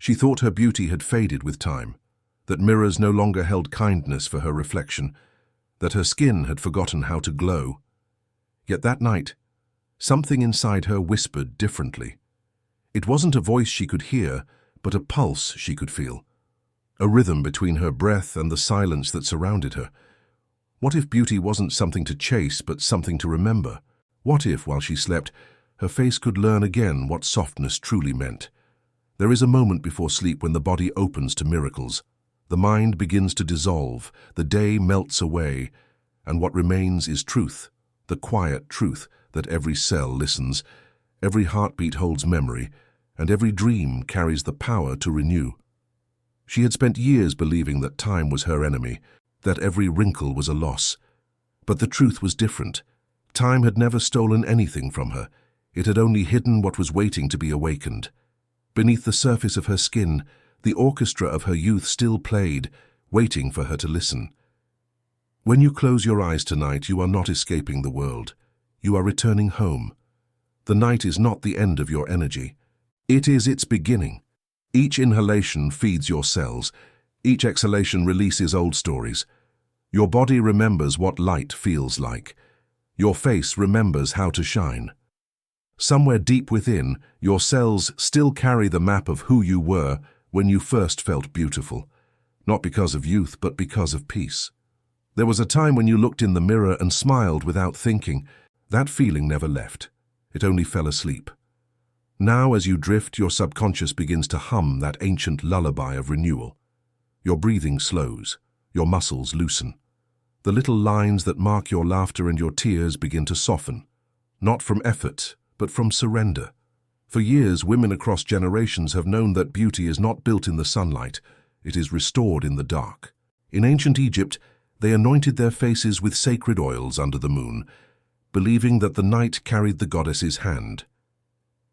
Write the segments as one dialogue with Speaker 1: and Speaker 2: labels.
Speaker 1: She thought her beauty had faded with time, that mirrors no longer held kindness for her reflection, that her skin had forgotten how to glow. Yet that night, something inside her whispered differently. It wasn't a voice she could hear, but a pulse she could feel, a rhythm between her breath and the silence that surrounded her. What if beauty wasn't something to chase, but something to remember? What if, while she slept, her face could learn again what softness truly meant? There is a moment before sleep when the body opens to miracles. The mind begins to dissolve, the day melts away, and what remains is truth, the quiet truth that every cell listens, every heartbeat holds memory, and every dream carries the power to renew. She had spent years believing that time was her enemy, that every wrinkle was a loss. But the truth was different. Time had never stolen anything from her. It had only hidden what was waiting to be awakened. Beneath the surface of her skin, the orchestra of her youth still played, waiting for her to listen. When you close your eyes tonight, you are not escaping the world. You are returning home. The night is not the end of your energy. It is its beginning. Each inhalation feeds your cells. Each exhalation releases old stories. Your body remembers what light feels like. Your face remembers how to shine. Somewhere deep within, your cells still carry the map of who you were when you first felt beautiful, not because of youth, but because of peace. There was a time when you looked in the mirror and smiled without thinking. That feeling never left. It only fell asleep. Now, as you drift, your subconscious begins to hum that ancient lullaby of renewal. Your breathing slows. Your muscles loosen. The little lines that mark your laughter and your tears begin to soften, not from effort, but from surrender. For years, women across generations have known that beauty is not built in the sunlight, it is restored in the dark. In ancient Egypt, they anointed their faces with sacred oils under the moon, believing that the night carried the goddess's hand.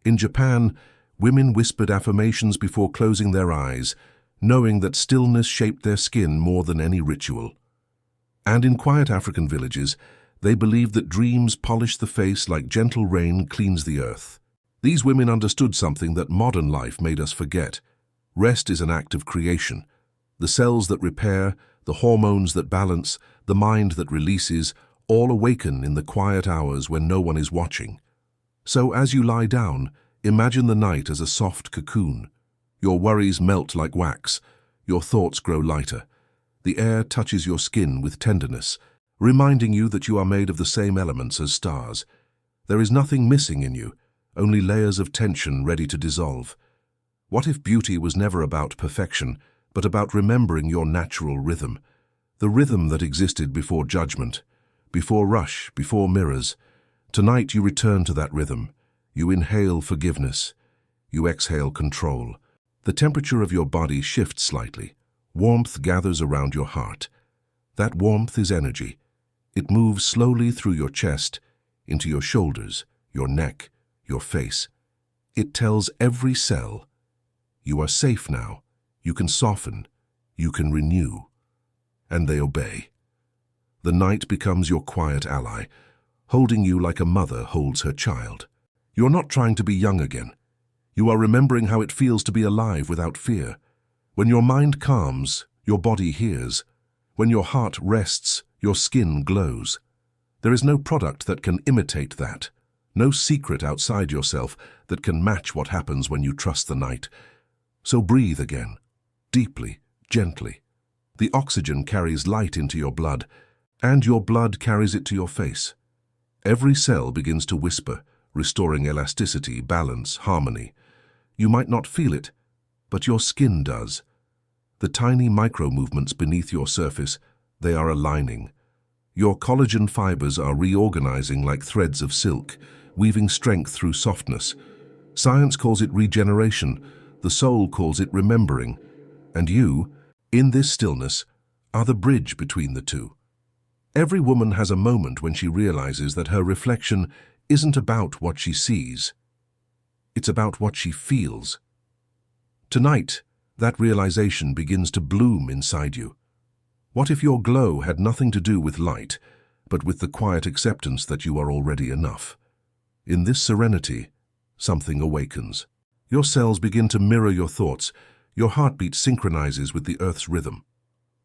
Speaker 1: In Japan, women whispered affirmations before closing their eyes, knowing that stillness shaped their skin more than any ritual. And in quiet African villages, they believed that dreams polish the face like gentle rain cleans the earth. These women understood something that modern life made us forget. Rest is an act of creation. The cells that repair, the hormones that balance, the mind that releases, all awaken in the quiet hours when no one is watching. So as you lie down, imagine the night as a soft cocoon. Your worries melt like wax. Your thoughts grow lighter. The air touches your skin with tenderness, reminding you that you are made of the same elements as stars. There is nothing missing in you, only layers of tension ready to dissolve. What if beauty was never about perfection, but about remembering your natural rhythm? The rhythm that existed before judgment, before rush, before mirrors. Tonight you return to that rhythm. You inhale forgiveness. You exhale control. The temperature of your body shifts slightly. Warmth gathers around your heart. That warmth is energy. It moves slowly through your chest, into your shoulders, your neck, your face. It tells every cell, you are safe now, you can soften, you can renew. And they obey. The night becomes your quiet ally, holding you like a mother holds her child. You are not trying to be young again. You are remembering how it feels to be alive without fear. When your mind calms, your body hears. When your heart rests, your skin glows. There is no product that can imitate that. No secret outside yourself that can match what happens when you trust the night. So breathe again, deeply, gently. The oxygen carries light into your blood, and your blood carries it to your face. Every cell begins to whisper, restoring elasticity, balance, harmony. You might not feel it, but your skin does. The tiny micro-movements beneath your surface, they are aligning. Your collagen fibers are reorganizing like threads of silk, weaving strength through softness. Science calls it regeneration, the soul calls it remembering. And you, in this stillness, are the bridge between the two. Every woman has a moment when she realizes that her reflection isn't about what she sees. It's about what she feels. Tonight, that realization begins to bloom inside you. What if your glow had nothing to do with light, but with the quiet acceptance that you are already enough? In this serenity, something awakens. Your cells begin to mirror your thoughts. Your heartbeat synchronizes with the Earth's rhythm.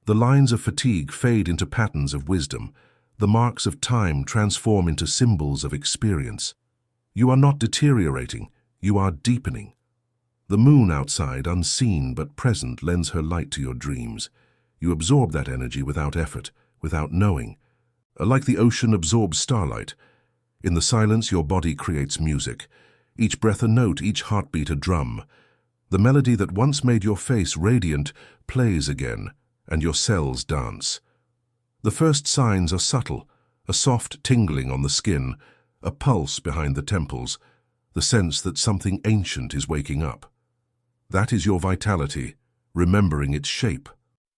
Speaker 1: The lines of fatigue fade into patterns of wisdom. The marks of time transform into symbols of experience. You are not deteriorating, you are deepening. The moon outside, unseen but present, lends her light to your dreams. You absorb that energy without effort, without knowing. Like the ocean absorbs starlight. In the silence, your body creates music. Each breath a note, each heartbeat a drum. The melody that once made your face radiant plays again, and your cells dance. The first signs are subtle, a soft tingling on the skin, a pulse behind the temples, the sense that something ancient is waking up. That is your vitality, remembering its shape.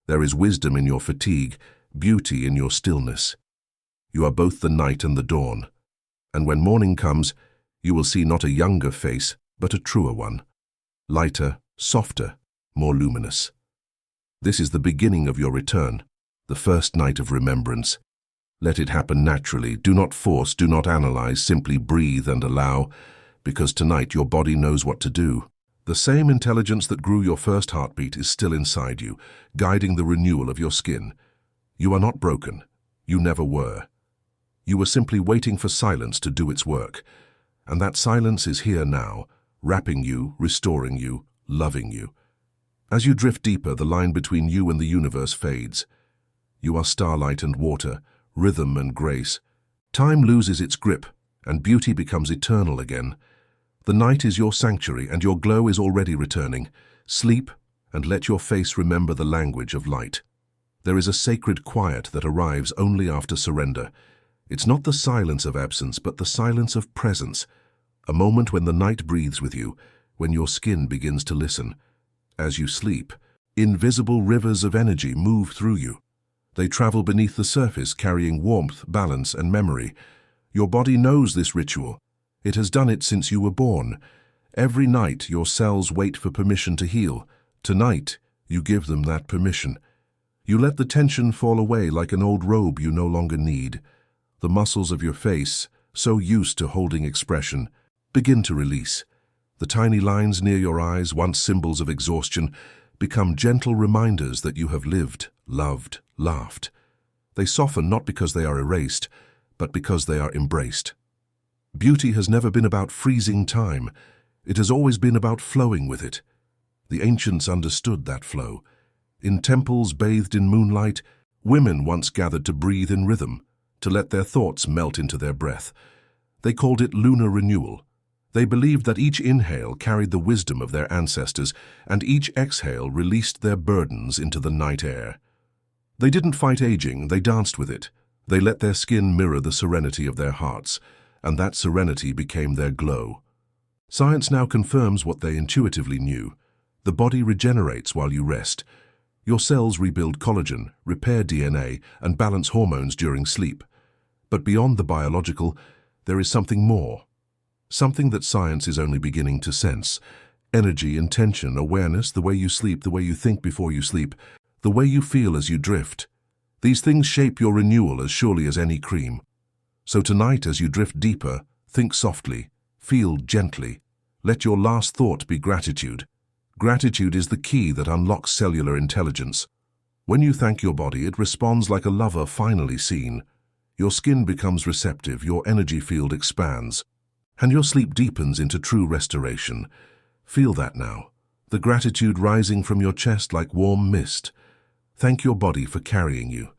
Speaker 1: There is wisdom in your fatigue, beauty in your stillness. You are both the night and the dawn. And when morning comes, you will see not a younger face, but a truer one. Lighter, softer, more luminous. This is the beginning of your return, the first night of remembrance. Let it happen naturally. Do not force, do not analyze, simply breathe and allow, because tonight your body knows what to do. The same intelligence that grew your first heartbeat is still inside you, guiding the renewal of your skin. You are not broken. You never were. You were simply waiting for silence to do its work. And that silence is here now, wrapping you, restoring you, loving you. As you drift deeper, the line between you and the universe fades. You are starlight and water, rhythm and grace. Time loses its grip, and beauty becomes eternal again. The night is your sanctuary, and your glow is already returning. Sleep, and let your face remember the language of light. There is a sacred quiet that arrives only after surrender. It's not the silence of absence, but the silence of presence. A moment when the night breathes with you, when your skin begins to listen. As you sleep, invisible rivers of energy move through you. They travel beneath the surface, carrying warmth, balance, and memory. Your body knows this ritual. It has done it since you were born. Every night, your cells wait for permission to heal. Tonight, you give them that permission. You let the tension fall away like an old robe you no longer need. The muscles of your face, so used to holding expression, begin to release. The tiny lines near your eyes, once symbols of exhaustion, become gentle reminders that you have lived, loved, laughed. They soften not because they are erased, but because they are embraced. Beauty has never been about freezing time. It has always been about flowing with it. The ancients understood that flow. In temples bathed in moonlight, women once gathered to breathe in rhythm, to let their thoughts melt into their breath. They called it lunar renewal. They believed that each inhale carried the wisdom of their ancestors, and each exhale released their burdens into the night air. They didn't fight aging, they danced with it. They let their skin mirror the serenity of their hearts, and that serenity became their glow. Science now confirms what they intuitively knew. The body regenerates while you rest. Your cells rebuild collagen, repair DNA, and balance hormones during sleep. But beyond the biological, there is something more. Something that science is only beginning to sense. Energy, intention, awareness, the way you sleep, the way you think before you sleep, the way you feel as you drift. These things shape your renewal as surely as any cream. So tonight, as you drift deeper, think softly, feel gently. Let your last thought be gratitude. Gratitude is the key that unlocks cellular intelligence. When you thank your body, it responds like a lover finally seen. Your skin becomes receptive, your energy field expands, and your sleep deepens into true restoration. Feel that now, the gratitude rising from your chest like warm mist. Thank your body for carrying you.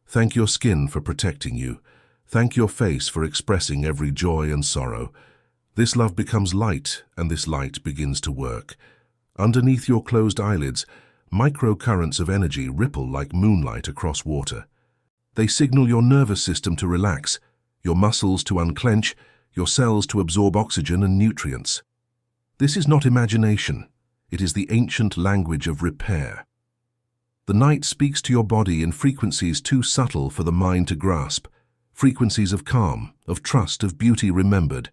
Speaker 1: Thank your skin for protecting you. Thank your face for expressing every joy and sorrow. This love becomes light, and this light begins to work. Underneath your closed eyelids, microcurrents of energy ripple like moonlight across water. They signal your nervous system to relax, your muscles to unclench, your cells to absorb oxygen and nutrients. This is not imagination. It is the ancient language of repair. The night speaks to your body in frequencies too subtle for the mind to grasp, frequencies of calm, of trust, of beauty remembered.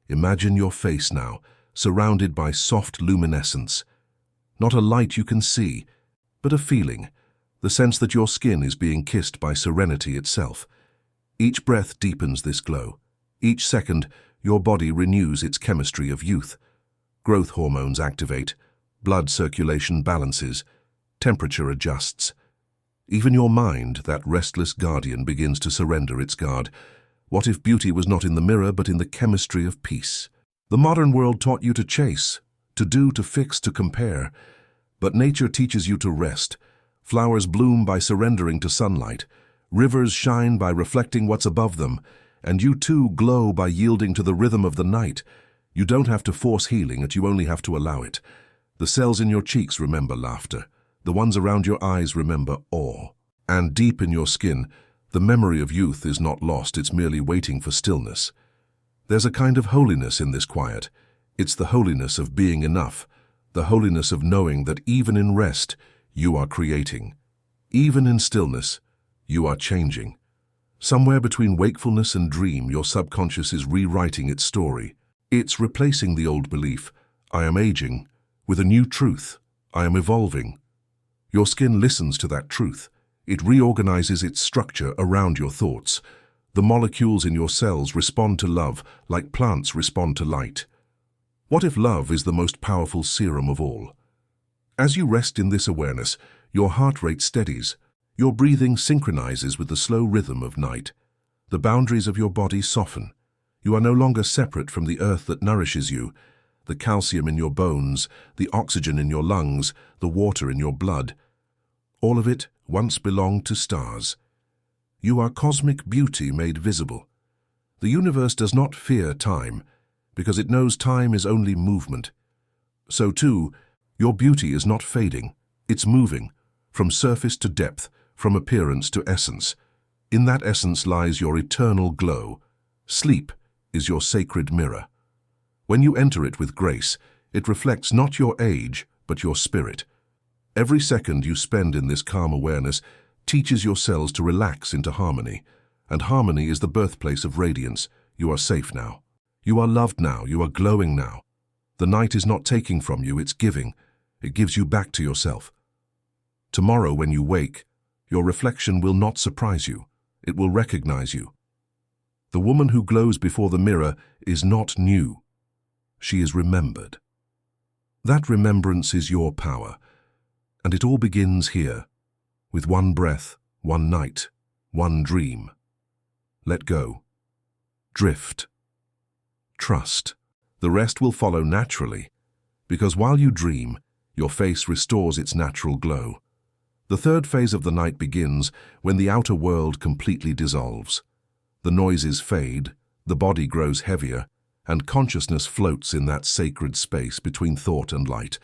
Speaker 1: Imagine your face now, surrounded by soft luminescence. Not a light you can see, but a feeling, the sense that your skin is being kissed by serenity itself. Each breath deepens this glow. Each second, your body renews its chemistry of youth. Growth hormones activate. Blood circulation balances, temperature adjusts. Even your mind, that restless guardian, begins to surrender its guard. What if beauty was not in the mirror but in the chemistry of peace? The modern world taught you to chase, to do, to fix, to compare. But nature teaches you to rest. Flowers bloom by surrendering to sunlight. Rivers shine by reflecting what's above them. And you too glow by yielding to the rhythm of the night. You don't have to force healing, you only have to allow it. The cells in your cheeks remember laughter. The ones around your eyes remember awe. And deep in your skin, the memory of youth is not lost, it's merely waiting for stillness. There's a kind of holiness in this quiet. It's the holiness of being enough, the holiness of knowing that even in rest, you are creating. Even in stillness, you are changing. Somewhere between wakefulness and dream, your subconscious is rewriting its story. It's replacing the old belief, I am aging, with a new truth, I am evolving. Your skin listens to that truth. It reorganizes its structure around your thoughts. The molecules in your cells respond to love like plants respond to light. What if love is the most powerful serum of all? As you rest in this awareness, your heart rate steadies. Your breathing synchronizes with the slow rhythm of night. The boundaries of your body soften. You are no longer separate from the earth that nourishes you, the calcium in your bones, the oxygen in your lungs, the water in your blood. All of it once belonged to stars. You are cosmic beauty made visible. The universe does not fear time, because it knows time is only movement. So too, your beauty is not fading, it's moving, from surface to depth, from appearance to essence. In that essence lies your eternal glow. Sleep is your sacred mirror. When you enter it with grace, it reflects not your age, but your spirit. Every second you spend in this calm awareness teaches your cells to relax into harmony, and harmony is the birthplace of radiance. You are safe now. You are loved now. You are glowing now. The night is not taking from you, it's giving. It gives you back to yourself. Tomorrow when you wake, your reflection will not surprise you. It will recognize you. The woman who glows before the mirror is not new. She is remembered. That remembrance is your power, and it all begins here, with one breath, one night, one dream. Let go. Drift. Trust. The rest will follow naturally, because while you dream, your face restores its natural glow. The third phase of the night begins when the outer world completely dissolves. The noises fade, the body grows heavier, and consciousness floats in that sacred space between thought and light.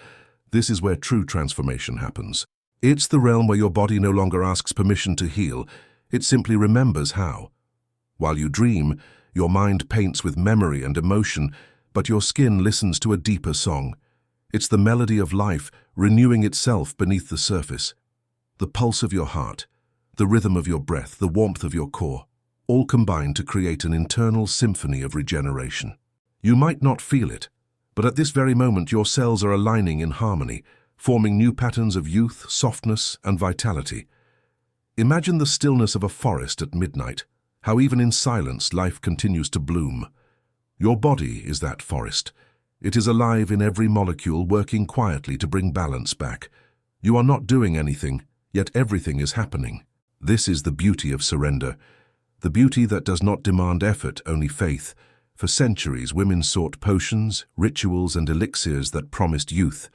Speaker 1: This is where true transformation happens. It's the realm where your body no longer asks permission to heal, it simply remembers how. While you dream, your mind paints with memory and emotion, but your skin listens to a deeper song. It's the melody of life renewing itself beneath the surface. The pulse of your heart, the rhythm of your breath, the warmth of your core, all combine to create an internal symphony of regeneration. You might not feel it, but at this very moment your cells are aligning in harmony, forming new patterns of youth, softness, and vitality. Imagine the stillness of a forest at midnight, how even in silence life continues to bloom. Your body is that forest. It is alive in every molecule, working quietly to bring balance back. You are not doing anything, yet everything is happening. This is the beauty of surrender, the beauty that does not demand effort, only faith. For centuries, women sought potions, rituals, and elixirs that promised youth.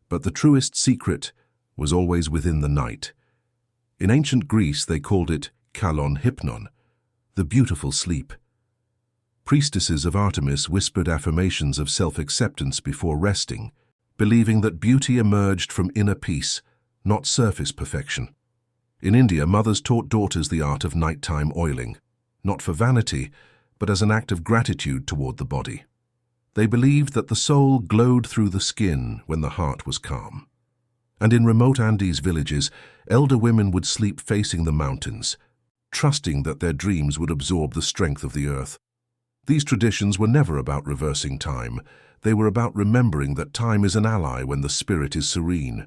Speaker 1: But the truest secret was always within the night. In ancient Greece, they called it kalon hypnon, the beautiful sleep. Priestesses of Artemis whispered affirmations of self-acceptance before resting, believing that beauty emerged from inner peace, not surface perfection. In India, mothers taught daughters the art of nighttime oiling, not for vanity, but as an act of gratitude toward the body. They believed that the soul glowed through the skin when the heart was calm. And in remote Andes villages, elder women would sleep facing the mountains, trusting that their dreams would absorb the strength of the earth. These traditions were never about reversing time. They were about remembering that time is an ally when the spirit is serene.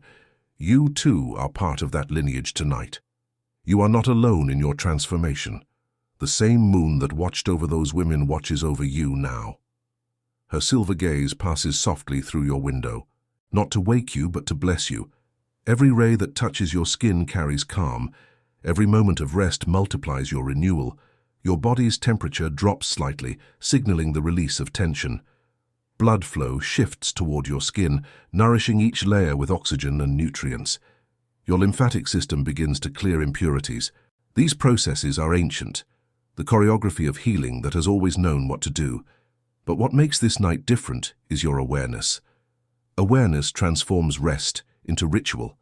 Speaker 1: You too are part of that lineage tonight. You are not alone in your transformation. The same moon that watched over those women watches over you now. Her silver gaze passes softly through your window, not to wake you but to bless you. Every ray that touches your skin carries calm. Every moment of rest multiplies your renewal. Your body's temperature drops slightly, signaling the release of tension. Blood flow shifts toward your skin, nourishing each layer with oxygen and nutrients. Your lymphatic system begins to clear impurities. These processes are ancient, the choreography of healing that has always known what to do. But what makes this night different is your awareness. Awareness transforms rest into ritual.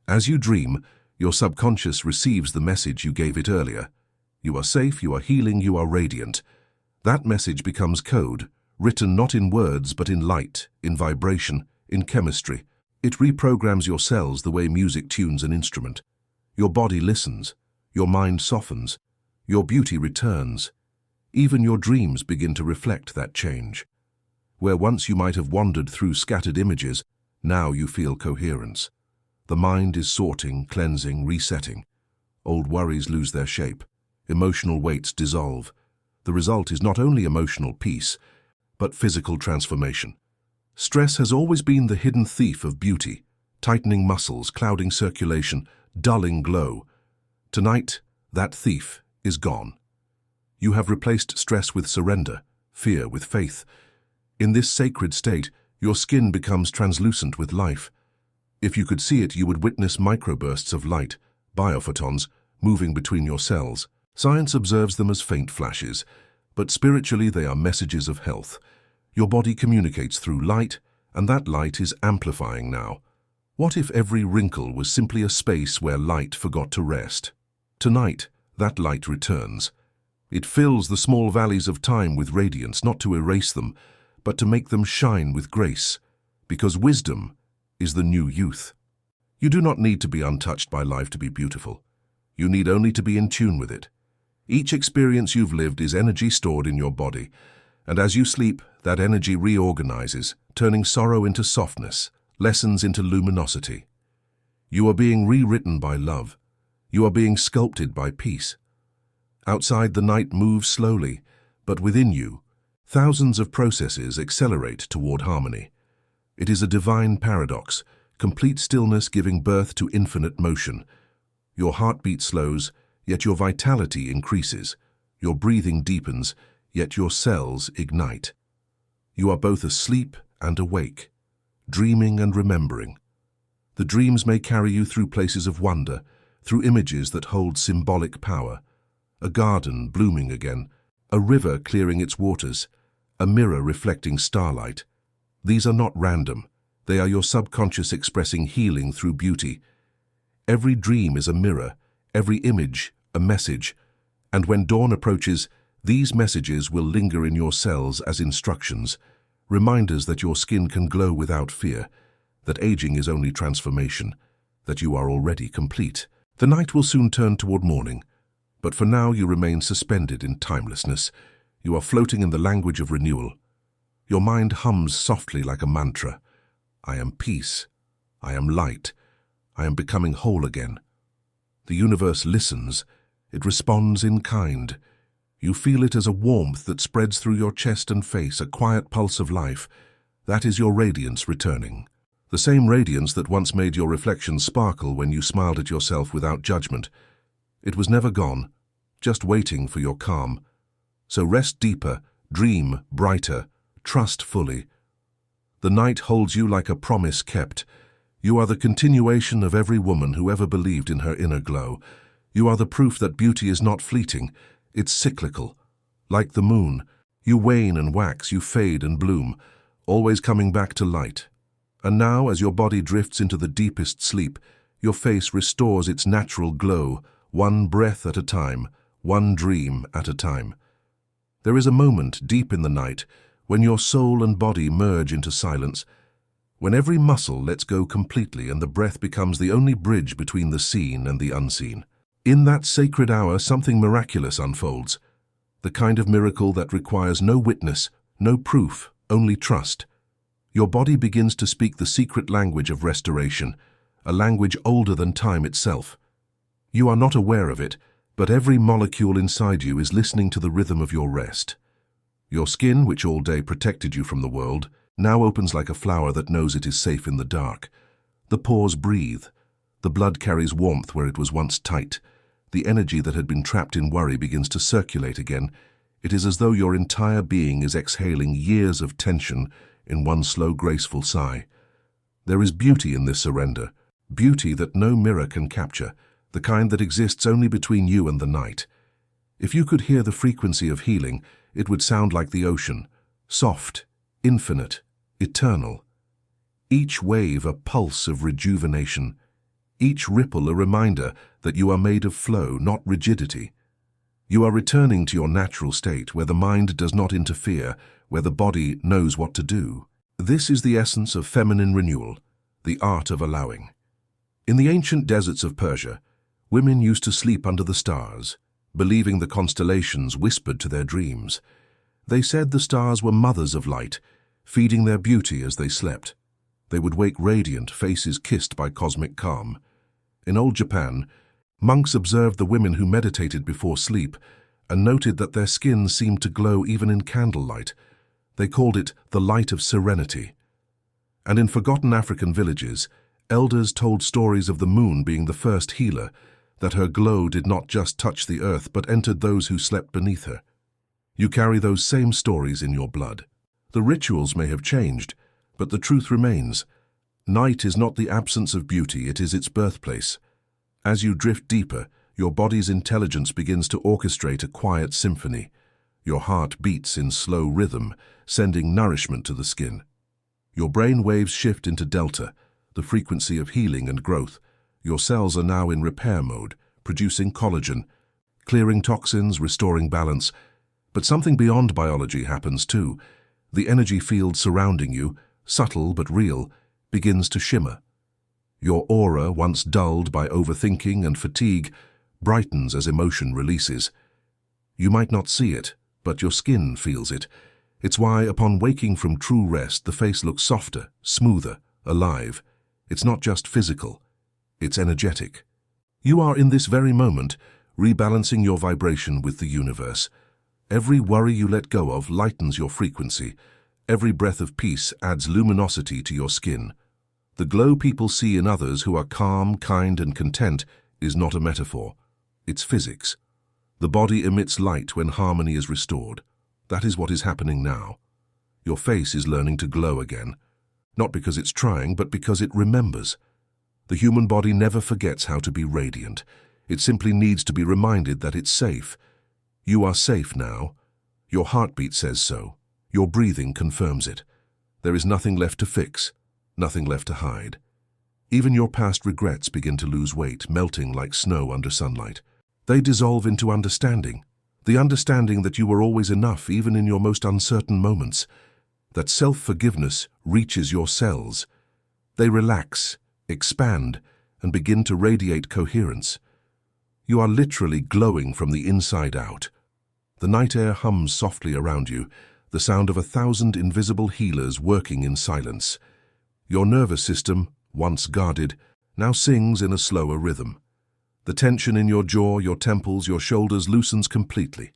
Speaker 1: As you dream, your subconscious receives the message you gave it earlier. You are safe, you are healing, you are radiant. That message becomes code, written not in words but in light, in vibration, in chemistry. It reprograms your cells the way music tunes an instrument. Your body listens, your mind softens, your beauty returns. Even your dreams begin to reflect that change. Where once you might have wandered through scattered images, now you feel coherence. The mind is sorting, cleansing, resetting. Old worries lose their shape. Emotional weights dissolve. The result is not only emotional peace, but physical transformation. Stress has always been the hidden thief of beauty, tightening muscles, clouding circulation, dulling glow. Tonight, that thief is gone. You have replaced stress with surrender, fear with faith. In this sacred state, your skin becomes translucent with life. If you could see it, you would witness microbursts of light, biophotons, moving between your cells. Science observes them as faint flashes, but spiritually they are messages of health. Your body communicates through light, and that light is amplifying now. What if every wrinkle was simply a space where light forgot to rest? Tonight, that light returns. It fills the small valleys of time with radiance, not to erase them, but to make them shine with grace, because wisdom is the new youth. You do not need to be untouched by life to be beautiful. You need only to be in tune with it. Each experience you've lived is energy stored in your body, and as you sleep, that energy reorganizes, turning sorrow into softness, lessons into luminosity. You are being rewritten by love. You are being sculpted by peace. Outside, the night moves slowly, but within you, thousands of processes accelerate toward harmony. It is a divine paradox, complete stillness giving birth to infinite motion. Your heartbeat slows, yet your vitality increases. Your breathing deepens, yet your cells ignite. You are both asleep and awake, dreaming and remembering. The dreams may carry you through places of wonder, through images that hold symbolic power. A garden blooming again, a river clearing its waters, a mirror reflecting starlight. These are not random. They are your subconscious expressing healing through beauty. Every dream is a mirror, every image a message, and when dawn approaches, these messages will linger in your cells as instructions, reminders that your skin can glow without fear, that aging is only transformation, that you are already complete. The night will soon turn toward morning, but for now you remain suspended in timelessness. You are floating in the language of renewal. Your mind hums softly like a mantra. I am peace. I am light. I am becoming whole again. The universe listens. It responds in kind. You feel it as a warmth that spreads through your chest and face, a quiet pulse of life. That is your radiance returning. The same radiance that once made your reflection sparkle when you smiled at yourself without judgment. It was never gone, just waiting for your calm. So rest deeper, dream brighter, trust fully. The night holds you like a promise kept. You are the continuation of every woman who ever believed in her inner glow. You are the proof that beauty is not fleeting, it's cyclical. Like the moon, you wane and wax, you fade and bloom, always coming back to light. And now, as your body drifts into the deepest sleep, your face restores its natural glow, one breath at a time, one dream at a time. There is a moment deep in the night when your soul and body merge into silence, when every muscle lets go completely and the breath becomes the only bridge between the seen and the unseen. In that sacred hour, something miraculous unfolds, the kind of miracle that requires no witness, no proof, only trust. Your body begins to speak the secret language of restoration, a language older than time itself. You are not aware of it, but every molecule inside you is listening to the rhythm of your rest. Your skin, which all day protected you from the world, now opens like a flower that knows it is safe in the dark. The pores breathe. The blood carries warmth where it was once tight. The energy that had been trapped in worry begins to circulate again. It is as though your entire being is exhaling years of tension in one slow, graceful sigh. There is beauty in this surrender, beauty that no mirror can capture, the kind that exists only between you and the night. If you could hear the frequency of healing, it would sound like the ocean, soft, infinite, eternal. Each wave a pulse of rejuvenation, each ripple a reminder that you are made of flow, not rigidity. You are returning to your natural state where the mind does not interfere, where the body knows what to do. This is the essence of feminine renewal, the art of allowing. In the ancient deserts of Persia, women used to sleep under the stars, believing the constellations whispered to their dreams. They said the stars were mothers of light, feeding their beauty as they slept. They would wake radiant, faces kissed by cosmic calm. In old Japan, monks observed the women who meditated before sleep and noted that their skin seemed to glow even in candlelight. They called it the light of serenity. And in forgotten African villages, elders told stories of the moon being the first healer, that her glow did not just touch the earth but entered those who slept beneath her. You carry those same stories in your blood. The rituals may have changed, but the truth remains. Night is not the absence of beauty, it is its birthplace. As you drift deeper, your body's intelligence begins to orchestrate a quiet symphony. Your heart beats in slow rhythm, sending nourishment to the skin. Your brain waves shift into delta, the frequency of healing and growth. Your cells are now in repair mode, producing collagen, clearing toxins, restoring balance. But something beyond biology happens too. The energy field surrounding you, subtle but real, begins to shimmer. Your aura, once dulled by overthinking and fatigue, brightens as emotion releases. You might not see it, but your skin feels it. It's why, upon waking from true rest, the face looks softer, smoother, alive. It's not just physical, it's energetic. You are in this very moment rebalancing your vibration with the universe. Every worry you let go of lightens your frequency. Every breath of peace adds luminosity to your skin. The glow people see in others who are calm, kind, and content is not a metaphor. It's physics. The body emits light when harmony is restored. That is what is happening now. Your face is learning to glow again. Not because it's trying, but because it remembers. The human body never forgets how to be radiant. It simply needs to be reminded that it's safe. You are safe now. Your heartbeat says so. Your breathing confirms it. There is nothing left to fix, nothing left to hide. Even your past regrets begin to lose weight, melting like snow under sunlight. They dissolve into understanding. The understanding that you were always enough, even in your most uncertain moments. That self-forgiveness reaches your cells. They relax, expand, and begin to radiate coherence. You are literally glowing from the inside out. The night air hums softly around you, the sound of 1,000 invisible healers working in silence. Your nervous system, once guarded, now sings in a slower rhythm. The tension in your jaw, your temples, your shoulders loosens completely.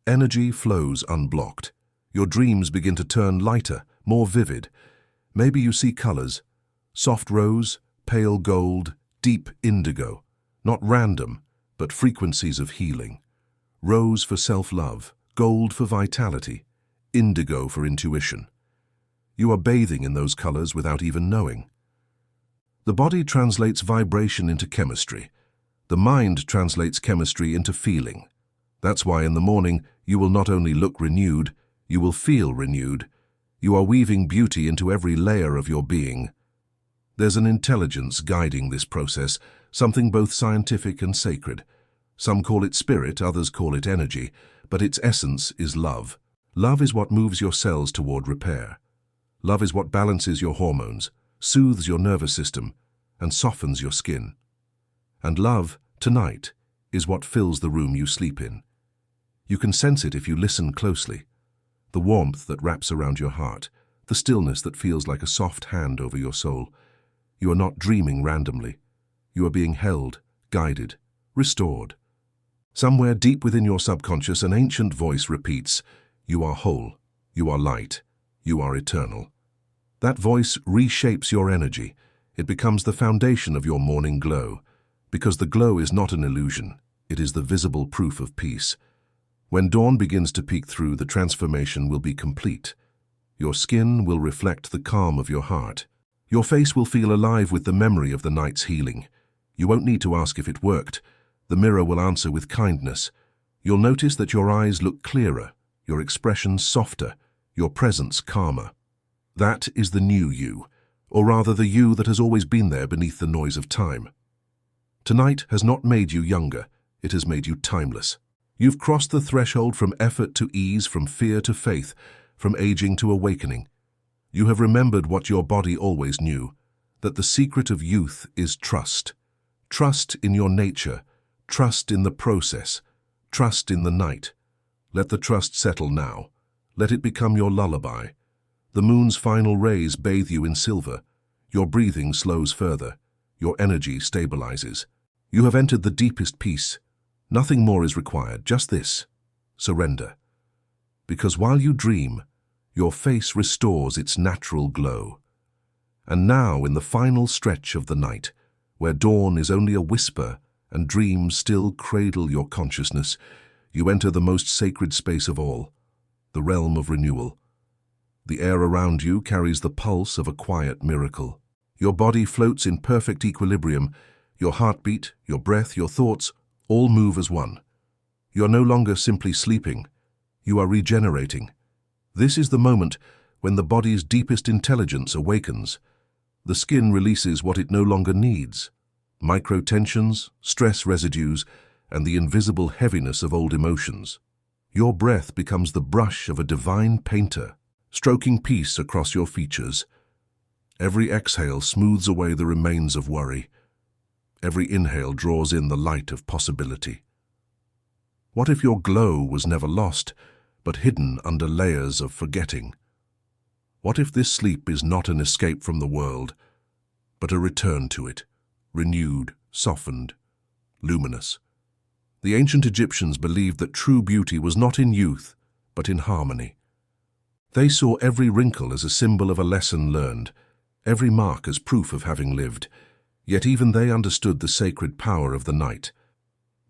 Speaker 1: Energy flows unblocked. Your dreams begin to turn lighter, more vivid. Maybe you see colors. Soft rose, pale gold, deep indigo. Not random, but frequencies of healing. Rose for self-love, gold for vitality, indigo for intuition. You are bathing in those colors without even knowing. The body translates vibration into chemistry. The mind translates chemistry into feeling. That's why in the morning you will not only look renewed, you will feel renewed. You are weaving beauty into every layer of your being. There's an intelligence guiding this process, something both scientific and sacred. Some call it spirit, others call it energy, but its essence is love. Love is what moves your cells toward repair. Love is what balances your hormones, soothes your nervous system, and softens your skin. And love, tonight, is what fills the room you sleep in. You can sense it if you listen closely. The warmth that wraps around your heart, the stillness that feels like a soft hand over your soul. You are not dreaming randomly. You are being held, guided, restored. Somewhere deep within your subconscious, an ancient voice repeats, "You are whole, you are light, you are eternal." That voice reshapes your energy. It becomes the foundation of your morning glow, because the glow is not an illusion. It is the visible proof of peace. When dawn begins to peek through, the transformation will be complete. Your skin will reflect the calm of your heart. Your face will feel alive with the memory of the night's healing. You won't need to ask if it worked. The mirror will answer with kindness. You'll notice that your eyes look clearer, your expressions softer, your presence calmer. That is the new you, or rather the you that has always been there beneath the noise of time. Tonight has not made you younger, it has made you timeless. You've crossed the threshold from effort to ease, from fear to faith, from aging to awakening. You have remembered what your body always knew, that the secret of youth is trust. Trust in your nature, trust in the process, trust in the night. Let the trust settle now. Let it become your lullaby. The moon's final rays bathe you in silver. Your breathing slows further. Your energy stabilizes. You have entered the deepest peace. Nothing more is required, just this: surrender. Because while you dream, your face restores its natural glow. And now, in the final stretch of the night, where dawn is only a whisper and dreams still cradle your consciousness, you enter the most sacred space of all, the realm of renewal. The air around you carries the pulse of a quiet miracle. Your body floats in perfect equilibrium. Your heartbeat, your breath, your thoughts all move as one. You are no longer simply sleeping. You are regenerating. This is the moment when the body's deepest intelligence awakens. The skin releases what it no longer needs: micro-tensions, stress residues, and the invisible heaviness of old emotions. Your breath becomes the brush of a divine painter, stroking peace across your features. Every exhale smooths away the remains of worry. Every inhale draws in the light of possibility. What if your glow was never lost, but hidden under layers of forgetting? What if this sleep is not an escape from the world, but a return to it, renewed, softened, luminous? The ancient Egyptians believed that true beauty was not in youth, but in harmony. They saw every wrinkle as a symbol of a lesson learned, every mark as proof of having lived. Yet even they understood the sacred power of the night.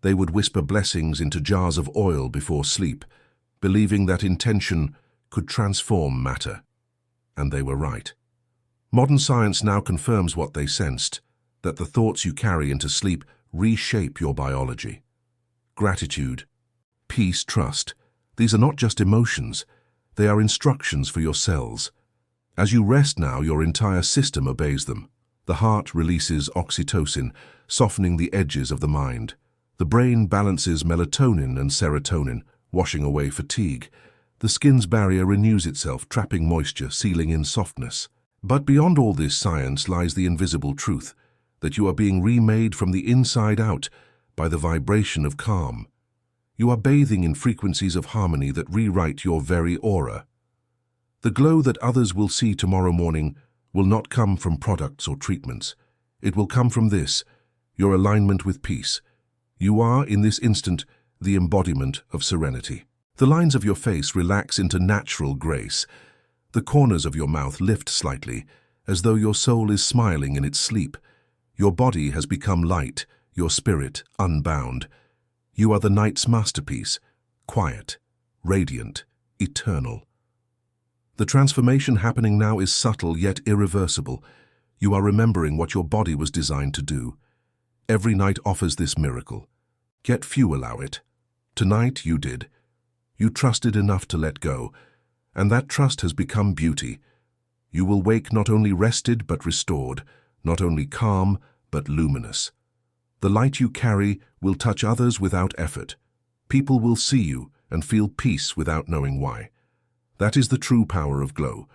Speaker 1: They would whisper blessings into jars of oil before sleep, believing that intention could transform matter. And they were right. Modern science now confirms what they sensed, that the thoughts you carry into sleep reshape your biology. Gratitude, peace, trust. These are not just emotions. They are instructions for your cells. As you rest now, your entire system obeys them. The heart releases oxytocin, softening the edges of the mind. The brain balances melatonin and serotonin, washing away fatigue. The skin's barrier renews itself, trapping moisture, sealing in softness. But beyond all this science lies the invisible truth, that you are being remade from the inside out by the vibration of calm. You are bathing in frequencies of harmony that rewrite your very aura. The glow that others will see tomorrow morning will not come from products or treatments. It will come from this, your alignment with peace. You are, in this instant, the embodiment of serenity. The lines of your face relax into natural grace. The corners of your mouth lift slightly, as though your soul is smiling in its sleep. Your body has become light, your spirit unbound. You are the night's masterpiece, quiet, radiant, eternal. The transformation happening now is subtle yet irreversible. You are remembering what your body was designed to do. Every night offers this miracle, yet few allow it. Tonight you did. You trusted enough to let go, and that trust has become beauty. You will wake not only rested but restored, not only calm but luminous. The light you carry will touch others without effort. People will see you and feel peace without knowing why. That is the true power of glow.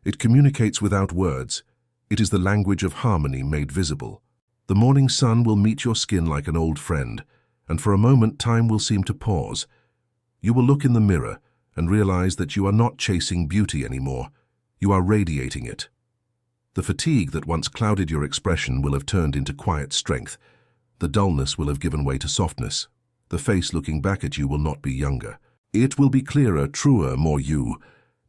Speaker 1: It communicates without words. It is the language of harmony made visible. The morning sun will meet your skin like an old friend, and for a moment time will seem to pause. You will look in the mirror and realize that you are not chasing beauty anymore. You are radiating it. The fatigue that once clouded your expression will have turned into quiet strength. The dullness will have given way to softness. The face looking back at you will not be younger. It will be clearer, truer, more you,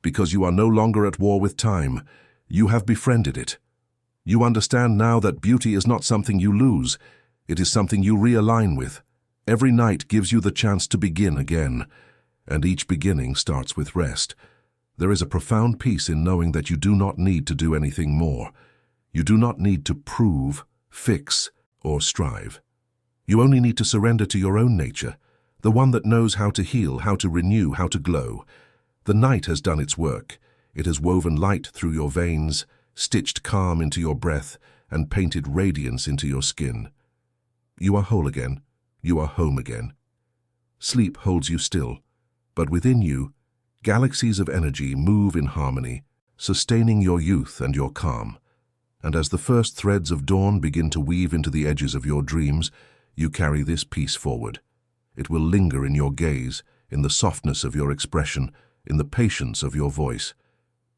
Speaker 1: because you are no longer at war with time. You have befriended it. You understand now that beauty is not something you lose. It is something you realign with. Every night gives you the chance to begin again, and each beginning starts with rest. There is a profound peace in knowing that you do not need to do anything more. You do not need to prove, fix, or strive. You only need to surrender to your own nature, the one that knows how to heal, how to renew, how to glow. The night has done its work. It has woven light through your veins, stitched calm into your breath, and painted radiance into your skin. You are whole again. You are home again. Sleep holds you still, but within you, galaxies of energy move in harmony, sustaining your youth and your calm. And as the first threads of dawn begin to weave into the edges of your dreams, you carry this peace forward. It will linger in your gaze, in the softness of your expression, in the patience of your voice.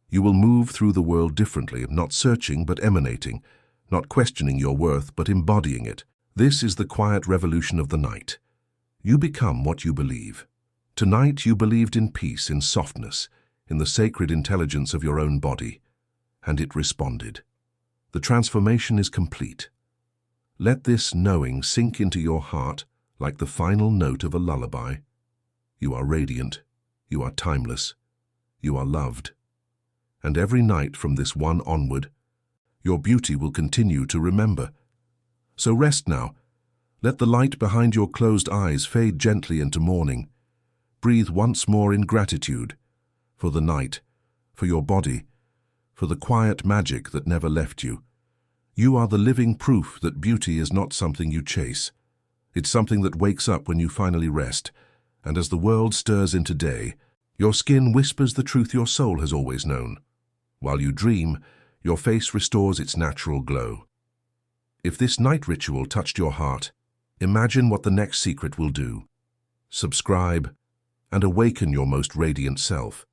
Speaker 1: You will move through the world differently, not searching but emanating, not questioning your worth but embodying it. This is the quiet revolution of the night. You become what you believe. Tonight you believed in peace, in softness, in the sacred intelligence of your own body, and it responded. The transformation is complete. Let this knowing sink into your heart like the final note of a lullaby. You are radiant. You are timeless. You are loved. And every night from this one onward, your beauty will continue to remember. So rest now. Let the light behind your closed eyes fade gently into morning. Breathe once more in gratitude for the night, for your body, for the quiet magic that never left you. You are the living proof that beauty is not something you chase. It's something that wakes up when you finally rest, and as the world stirs into day, your skin whispers the truth your soul has always known. While you dream, your face restores its natural glow. If this night ritual touched your heart, imagine what the next secret will do. Subscribe and awaken your most radiant self.